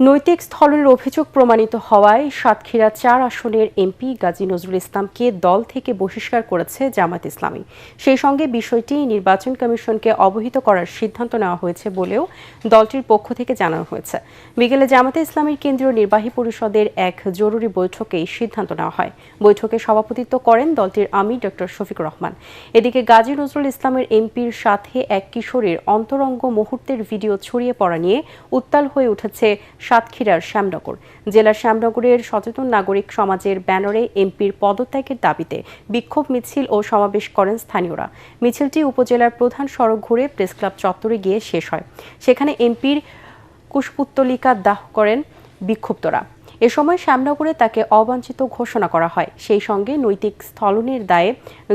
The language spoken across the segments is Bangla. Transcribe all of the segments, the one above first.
নৈতিক স্থলনের অভিযোগ প্রমাণিত হওয়ায় সাতক্ষীরা ৪ আসনের এমপি গাজী নজরুল ইসলামকে দল থেকে বহিষ্কার করেছে জামায়াত ইসলামী। সেই সঙ্গে বিষয়টি নির্বাচন কমিশনকে অবহিত করার সিদ্ধান্ত নেওয়া হয়েছে বলেও দলটির পক্ষ থেকে জানানো হয়েছে। বিকেলে জামায়াতে ইসলামীর কেন্দ্রীয় নির্বাহী পরিষদের এক জরুরি বৈঠকে এই সিদ্ধান্ত নেওয়া হয়। বৈঠকে সভাপতিত্ব করেন দলটির আমির ডক্টর শফিকুর রহমান। এদিকে গাজী নজরুল ইসলামের এমপির সাথে এক কিশোরীর অন্তরঙ্গ মুহূর্তের ভিডিও ছড়িয়ে পড়া নিয়ে উত্তাল হয়ে উঠেছে সাতক্ষীরার শ্যামনগর। জেলার শ্যামনগরের সচেতন নাগরিক সমাজের ব্যানারে এমপির পদত্যাগের দাবিতে বিক্ষোভ মিছিল ও সমাবেশ করেন স্থানীয়রা। মিছিলটি উপজেলার প্রধান সড়ক ঘুরে প্রেসক্লাব চত্বরে গিয়ে শেষ হয়। সেখানে এমপির কুশপুত্তলিকা দাহ করেন বিক্ষুব্ধরা। এ সময় শ্যামনগরে তাকে অবাঞ্ছিত ঘোষণা করা হয়। সেই সঙ্গে নৈতিক স্থলনের দায়ে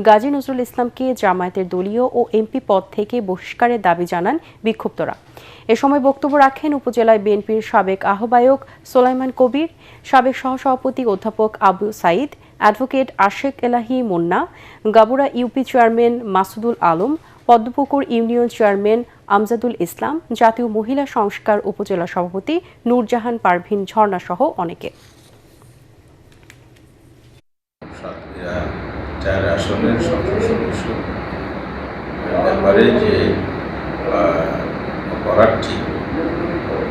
গাজী নজরুল ইসলামকে জামায়াতের দলীয় ও এমপি পদ থেকে বহিষ্কারের দাবি জানান বিক্ষুব্ধরা। এ সময় বক্তব্য রাখেন উপজেলায় বিএনপির সাবেক আহ্বায়ক সোলাইমান কবির, সাবেক সহসভাপতি অধ্যাপক Abu Saeed, advocate Ashek Elahi Munna, Gabura UP chairman Masudul Alam, Padmapukur union chairman Amjadul Islam, জাতীয় মহিলা সংস্কার উপজেলা সভাপতি নূরজাহান পারভিন ঝর্ণা সহ অনেকে। আসনের সংসদ সদস্য ব্যাপারে যে অপরাধটি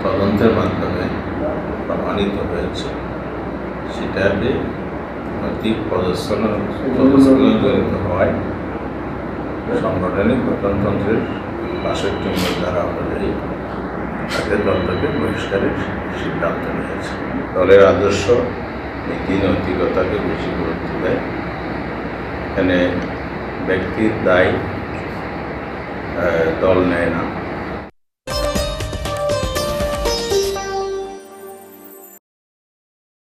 তদন্তের মাধ্যমে প্রমাণিত হয়েছে সেটাতে নৈতিক পদস্খলন হওয়ায় সাংগঠনিক গঠনতন্ত্রের ৬২ নম্বর ধারা অনুযায়ী তাদের দল থেকে বহিষ্কারের সিদ্ধান্ত নিয়েছে। দলের আদর্শ নীতি নৈতিকতাকে বেশি গুরুত্ব দেয়। এখানে ব্যক্তির দায় দল নেয় না।